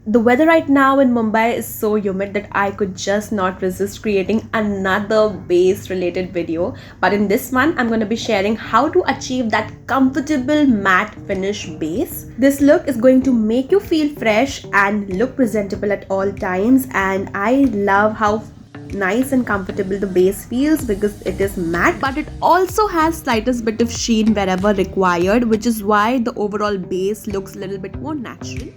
The weather right now in Mumbai is so humid that I could just not resist creating another base related video. But in this one, I'm going to be sharing how to achieve that comfortable matte finish base. This look is going to make you feel fresh and look presentable at all times. And I love how nice and comfortable the base feels because it is matte, but it also has slightest bit of sheen wherever required, which is why the overall base looks a little bit more natural.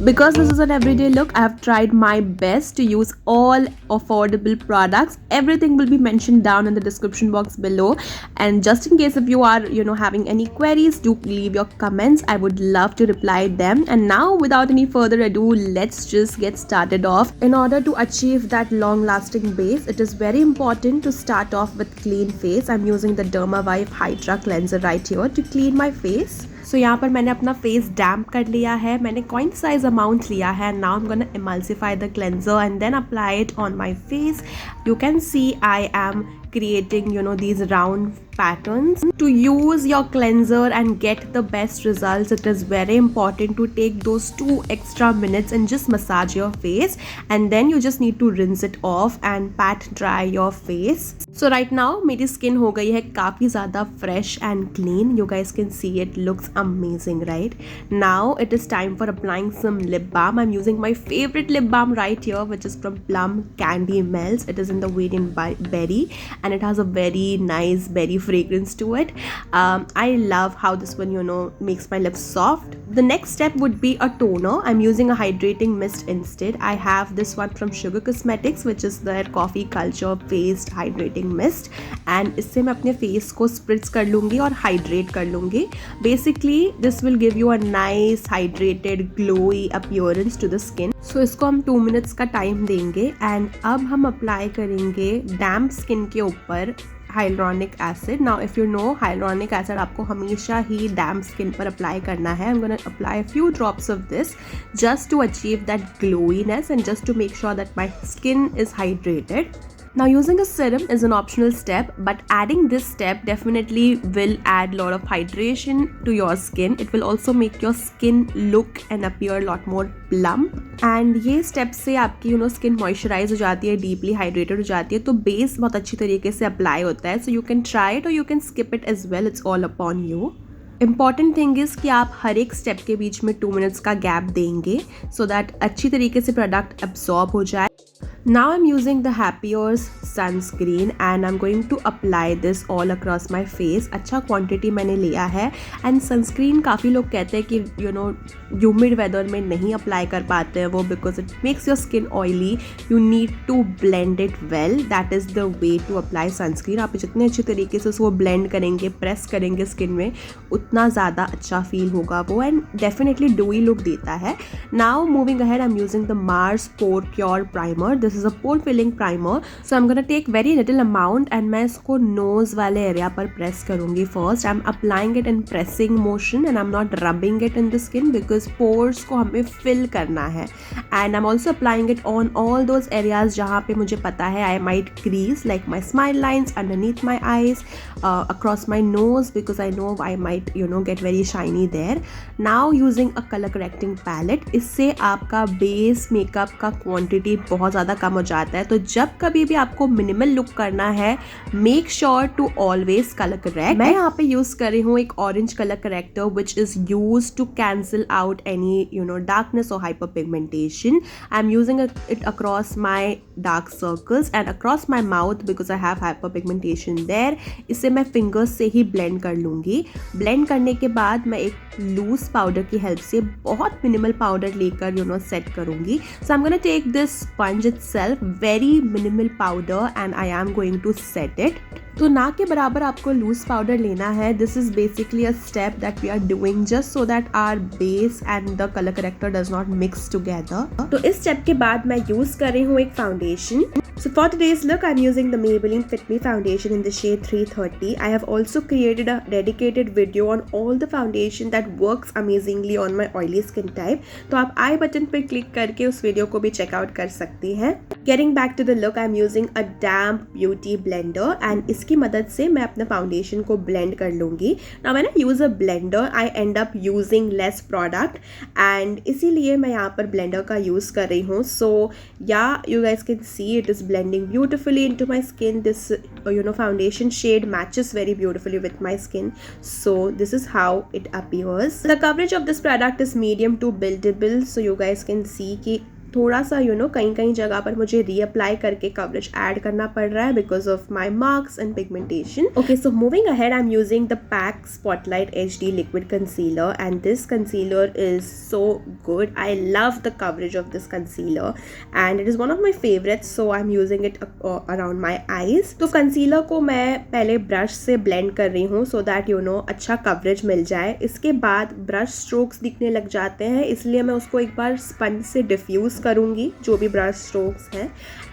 Because this is an everyday look, I have tried my best to use all affordable products. Everything will be mentioned down in the description box below. And just in case if you are, having any queries, do leave your comments. I would love to reply them. And now, without any further ado, let's just get started off. In order to achieve that long-lasting base, it is very important to start off with clean face. I'm using the Dermavive Hydra cleanser right here to clean my face. So यहाँ पर मैंने अपना face डैम्प कर लिया है, मैंने coin size amount लिया है. Now I am gonna emulsify the cleanser and then apply it on my face. You can see I am creating these round patterns. To use your cleanser and get the best results, it is very important to take those 2 extra minutes and just massage your face, and then you just need to rinse it off and pat dry your face. So right now मेरी skin हो गई है काफ़ी ज़्यादा fresh and clean. You guys can see it looks amazing, right? Now it is time for applying some lip balm. I'm using my favorite lip balm right here, which is from Plum Candy Melts. It is in the variant berry and it has a very nice berry fragrance to it. I love how this one makes my lips soft. The next step would be a toner. I'm using a hydrating mist instead. I have this one from Sugar Cosmetics, which is their coffee culture based hydrating mist, and इससे मैं अपने face को spritz कर लूँगी और hydrate कर लूँगी. Basically this will give you a nice hydrated glowy appearance to the skin. So इसको हम 2 minutes का time देंगे and अब हम apply करेंगे damp skin के ऊपर hyaluronic acid. Now if you know, hyaluronic acid आपको हमेशा ही damp skin पर apply करना है. I'm gonna apply a few drops of this just to achieve that glowiness and just to make sure that my skin is hydrated. Now using a serum is an optional step, but adding this step definitely will add a lot of hydration to your skin. It will also make your skin look and appear a lot more plump. And ये step से आपकी skin moisturize हो जाती है, deeply hydrated हो जाती है, तो base बहुत अच्छी तरीके से apply होता है. So you can try it or you can skip it as well. It's all upon you. Important thing is कि आप हर एक स्टेप के बीच में 2 minutes का गैप देंगे so that अच्छी तरीके से प्रोडक्ट absorb हो जाए. Now I'm using the Happier's sunscreen and I'm going to apply this all across my face. अच्छा क्वांटिटी मैंने लिया है. And sunscreen काफ़ी लोग कहते हैं कि humid weather में नहीं अप्लाई कर पाते हैं वो because it makes your skin oily. You need to blend it well. That is the way to apply sunscreen. आप जितने अच्छे तरीके से उसको blend करेंगे, press करेंगे skin में, उतना ज़्यादा अच्छा feel होगा वो and definitely dewy look देता है. Now moving ahead, I'm using the Mars Pore Cure Primer. This is a pore filling primer. So I'm gonna take very little amount and मैं इसको nose वाले area पर press करूँगी first. I'm applying it in pressing motion and I'm not rubbing it in the skin because pores को हमें fill करना है. And I'm also applying it on all those areas जहाँ पे मुझे पता है I might crease, like my smile lines, underneath my eyes, across my nose because I know I might get very shiny there. Now using a color correcting palette, इससे आपका base makeup का quantity बहुत ज़्यादा कम हो जाता है. तो जब कभी भी आपको मिनिमल लुक करना है, make sure to always colour correct. मैं यहाँ पे यूज कर रही हूँ एक orange colour corrector which is use to cancel out any darkness और hyperpigmentation. I am using it across my dark circles and across my mouth because I have hyperpigmentation there. इसे मैं fingers से ही blend कर लूँगी. Blend करने के बाद मैं एक लूज पाउडर की हेल्प से बहुत मिनिमल पाउडर लेकर सेट करूँगी. So I am gonna take this sponge itself, very minimal powder, and I am going to set it. तो ना के बराबर आपको लूज पाउडर लेना है. This is basically a step that we are doing just so that our base and the colour corrector does not mix together. तो इस step के बाद मैं यूज कर रही हूँ एक foundation. So for today's look, I'm using the Maybelline Fit foundation in the shade 330. I have also created a dedicated video on all the foundation that works amazingly on my oily skin type. तो आप आई button पर click करके उस video को भी checkout कर सकती हैं. Getting back to the look, I'm using a damp beauty blender and इसकी मदद से मैं अपने फाउंडेशन को ब्लेंड कर लूँगी. Now when I use a blender I and up using less product and इसीलिए मैं यहाँ पर ब्लेंडर का यूज़ कर रही हूँ. सो या you guys can see it is blending beautifully into my skin. This foundation shade matches very beautifully with my skin. So this is how it appears. The coverage of this product is medium to buildable. So you guys can see कि थोड़ा सा कहीं कहीं जगह पर मुझे reapply करके coverage add करना पड़ रहा है because of my marks and pigmentation. Okay, so moving ahead I am using the pack spotlight HD liquid concealer and this concealer is so good. I love the coverage of this concealer and it is one of my favourites. So I am using it around my eyes. तो concealer को मैं पहले brush से blend कर रही हूँ so that अच्छा coverage मिल जाए. इसके बाद ब्रश स्ट्रोक्स दिखने लग जाते हैं, इसलिए मैं उसको एक बार स्पंज से डिफ्यूज़ करूंगी जो भी ब्रश स्ट्रोक्स हैं.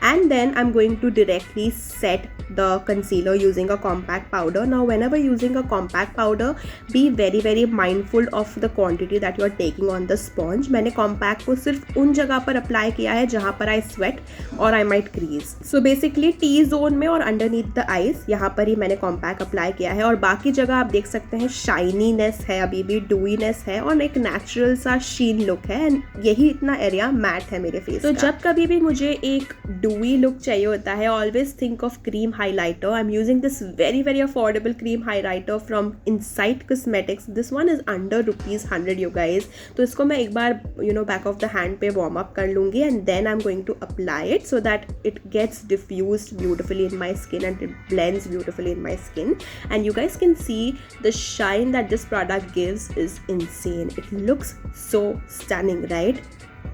And then I am going to directly set the concealer using a compact powder. Now whenever using a compact powder be very very mindful of the quantity that you are taking on the sponge. मैंने compact को सिर्फ उन जगह पर apply किया है जहाँ पर आई स्वेट और I might crease. So basically T zone में और अंडरनीथ द आईज यहाँ पर ही मैंने कॉम्पैक्ट अप्लाई किया है और बाकी जगह आप देख सकते हैं शाइनीनेस है, अभी भी डूईनेस है और एक नेचुरल सा शीन लुक है एंड यही इतना एरिया मैट है मेरे फेस. तो जब कभी भी मुझे एक डूई लुक चाहिए होता है always think of cream highlighter. I am using this very very affordable cream highlighter from Insight Cosmetics. This one is under ₹100 you guys. तो इसको मैं एक बार बैक ऑफ द हैंड पे वार्म अप कर लूँगी and then I am going to apply it so that it gets diffused beautifully in my skin and it blends beautifully in my skin. And you guys can see the shine that this product gives is insane. It looks so stunning right.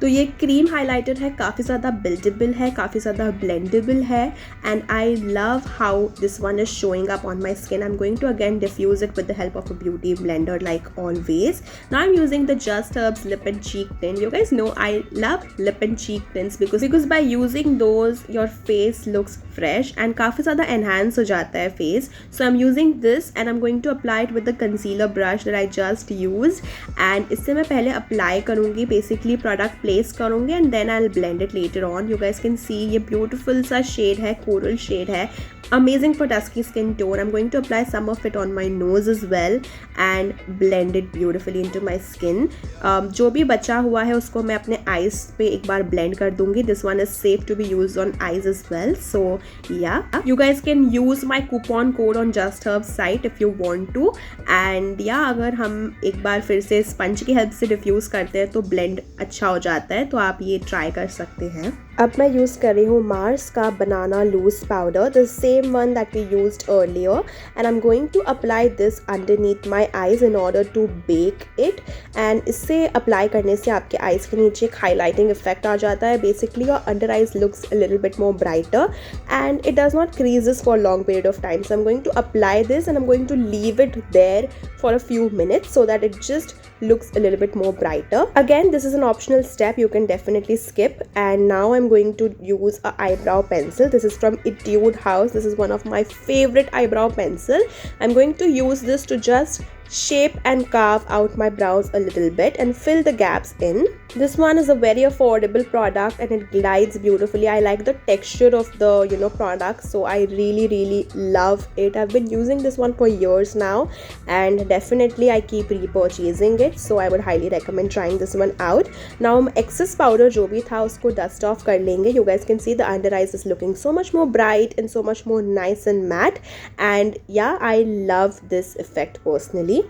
तो ये cream highlighter है, काफ़ी ज़्यादा buildable है, काफ़ी ज़्यादा blendable है and I love how this one is showing up on my skin. I am going to again diffuse it with the help of a beauty blender like always. Now I am using the Just Herbs lip and cheek tint. You guys know I love lip and cheek tints because by using those your face looks fresh and काफ़ी ज़्यादा enhance हो जाता है face. So I am using this and I am going to apply it with the concealer brush that I just use and इससे मैं पहले apply करूँगी basically product place करूँगी and then I will blend it later on. You guys can see ये beautiful सा shade है, coral shade है, amazing for dusky skin tone. I'm going to apply some of it on my nose as well and blend it beautifully into my skin. जो भी बचा हुआ है उसको मैं अपने eyes पे एक बार blend कर दूंगी. This one is safe to be used on eyes as well. So yeah, you guys can use my coupon code on Just Herbs site if you want to. And yeah, अगर हम एक बार फिर से sponge की help से diffuse करते हैं तो ब्लेंड अच्छा हो जाता है, तो आप ये ट्राई कर सकते हैं. अब मैं यूज़ कर रही हूँ मार्स का banana loose powder, the same one that we used earlier and I am going to apply this underneath my eyes in order to bake it. And इससे अप्लाई करने से आपके आईज के नीचे एक हाईलाइटिंग इफेक्ट आ जाता है. Basically your under eyes looks a little bit more brighter and it does not creases for long period of time. So I am going to apply this and I am going to leave it there for a few minutes so that it just looks a little bit more brighter. Again, this is an optional step, you can definitely skip. And now I'm going to use a eyebrow pencil. This is from Etude house. This is one of my favorite eyebrow pencil. I'm going to use this to just shape and carve out my brows a little bit and fill the gaps in. This one is a very affordable product and it glides beautifully. I like the texture of the product, so I really love it. I've been using this one for years now and definitely I keep repurchasing it, so I would highly recommend trying this one out. Now हम excess powder जो भी था उसको dust off कर लेंगे. You guys can see the under eyes is looking so much more bright and so much more nice and matte, and yeah, I love this effect personally.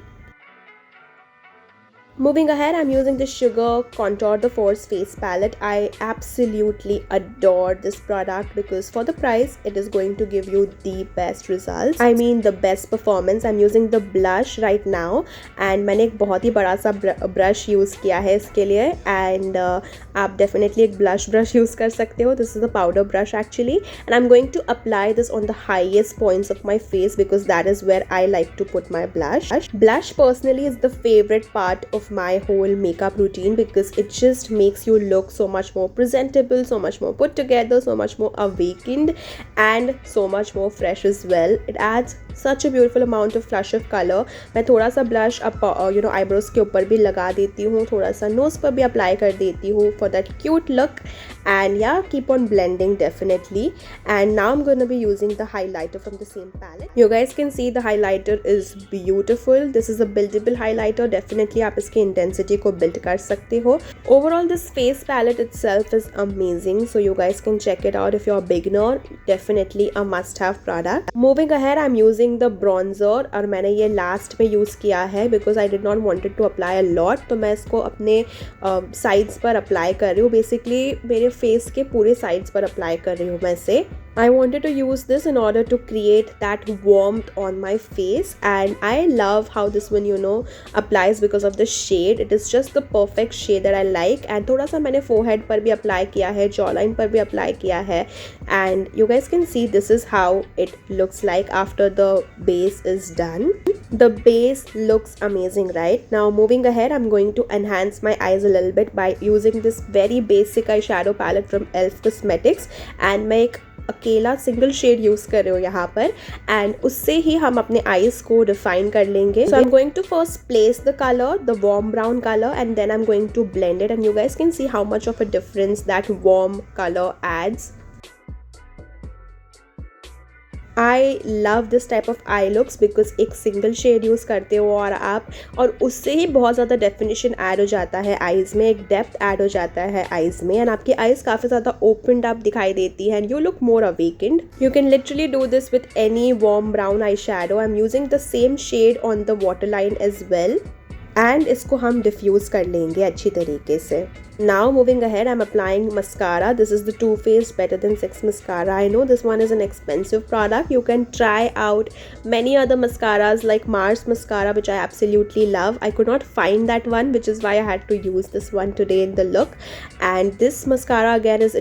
Moving ahead, I'm using the Sugar Contour the Force Face Palette. I absolutely adore this product because for the price, it is going to give you the best results. I mean the best performance. I'm using the blush right now and मैंने एक बहुत ही बड़ा सा brush use किया है इसके लिए and आप definitely एक blush brush use कर सकते हो. This is a powder brush actually and I'm going to apply this on the highest points of my face because that is where I like to put my blush. Blush personally is the favorite part of my whole makeup routine because it just makes you look so much more presentable, so much more put together, so much more awakened and so much more fresh as well. It adds such a beautiful amount of flush of color. मैं थोड़ा सा blush eyebrows के ऊपर भी लगा देती हूँ, थोड़ा सा nose पर भी apply कर देती हूँ for that cute look and yeah, keep on blending definitely. And now I'm going to be using the highlighter from the same palette. You guys can see the highlighter is beautiful. This is a buildable highlighter. Definitely आप इसकी intensity को build कर सकते हो. Overall this face palette itself is amazing, so you guys can check it out if you're a beginner. Definitely a must have product. Moving ahead, I'm using the bronzer और मैंने ये last में use किया है because I did not wanted to apply a lot. तो मैं इसको अपने sides पर apply कर रही हूँ. Basically मेरे face के पूरे sides पर apply कर रही हूँ मैं इसे. I wanted to use this in order to create that warmth on my face, and I love how this one, you know, applies because of the shade. It is just the perfect shade that I like. And थोड़ा सा मैंने forehead पर भी apply किया है, jawline पर भी apply किया है, and you guys can see this is how it looks like after the base is done. The base looks amazing, right? Now moving ahead, I'm going to enhance my eyes a little bit by using this very basic eyeshadow palette from Elf Cosmetics, and मैं एक अकेला single shade use कर रही हूँ यहाँ पर, and उससे ही हम अपने आईज को डिफाइन कर लेंगे. So I am going to first place the colour, the warm brown colour, and then I am going to blend it, and you guys can see how much of a difference that warm colour adds. I love this type of eye looks because एक single shade use करते हो और आप, और उससे ही बहुत ज़्यादा definition add हो जाता है आईज़ में, एक डेप्थ ऐड हो जाता है आईज़ में, एंड आपकी आईज़ काफ़ी ज़्यादा ओपनड अप दिखाई देती है, and you look more awakened. You can literally do this with any warm brown eye shadow. I am using the same shade on the water line as well, and इसको हम diffuse कर लेंगे अच्छी तरीके से. Now moving ahead, I'm applying mascara. This is the Too Faced Better Than Sex mascara. I know this one is an expensive product. You can try out many other mascaras like Mars mascara, which I absolutely love. I could not find that one, which is why I had to use this one today in the look. And this mascara again is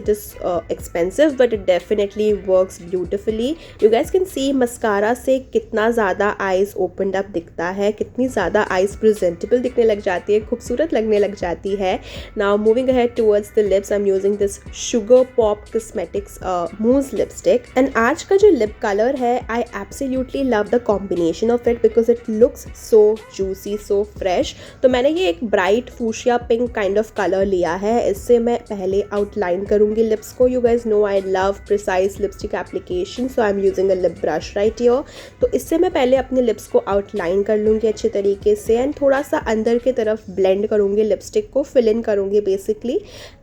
expensive, but it definitely works beautifully. You guys can see mascara से कितना ज़्यादा eyes opened up दिखता है, कितनी ज़्यादा eyes presentable दिखने लग जाती है, खूबसूरत लगने लग जाती है. Now moving ahead towards the lips, I'm using this Sugar Pop Cosmetics Mousse Lipstick, and आज का जो lip color है, I absolutely love the combination of it because it looks so juicy, so fresh. तो मैंने ये एक bright fuchsia pink kind of color लिया है. इससे मैं पहले outline करूँगी lips को. You guys know I love precise lipstick application, so I'm using a lip brush right here. तो इससे मैं पहले अपने lips को outline कर लूँगी अच्छे तरीके से, and थोड़ा सा अंदर की तरफ blend करूँगी lipstick को, fill in करूँगी basically,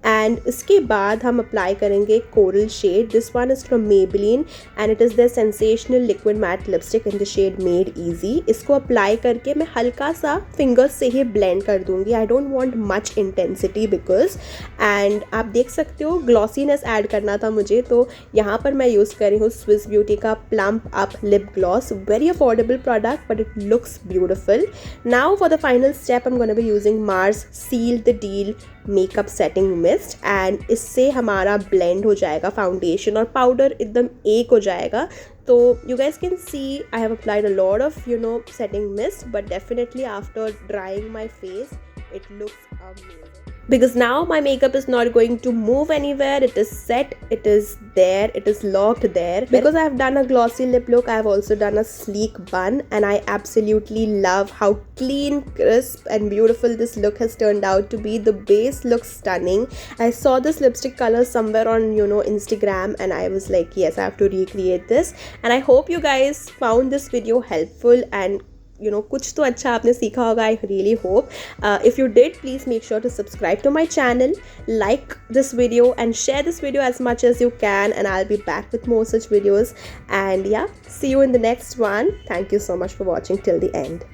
and इसके बाद हम अप्लाई करेंगे coral shade. This one is from Maybelline and it is their Sensational Liquid Matte Lipstick in the shade Made Easy. इसको अप्लाई करके मैं हल्का सा फिंगर्स से ही ब्लेंड कर दूंगी. I don't want much intensity because, and आप देख सकते हो ग्लॉसीनेस ऐड करना था मुझे, तो यहाँ पर मैं यूज़ कर रही हूँ स्विस ब्यूटी का Plump Up lip gloss. Very affordable product but it looks beautiful. Now for the final step I am gonna be using Mars seal the deal makeup setting mist, and इससे हमारा blend हो जाएगा foundation और powder एकदम एक हो जाएगा. तो you guys can see I have applied a lot of, you know, setting mist, but definitely after drying my face it looks amazing. Because now my makeup is not going to move anywhere. It is set, it is there, it is locked there. Because I have done a glossy lip look, I have also done a sleek bun, and I absolutely love how clean, crisp and beautiful this look has turned out to be. The base looks stunning. I saw this lipstick color somewhere on, you know, Instagram, and I was like, yes, I have to recreate this. And I hope you guys found this video helpful, and you know, कुछ तो अच्छा आपने सीखा होगा. I really hope. If you did, please make sure to subscribe to my channel, like this video and share this video as much as you can, and I'll be back with more such videos. And yeah, see you in the next one. Thank you so much for watching till the end.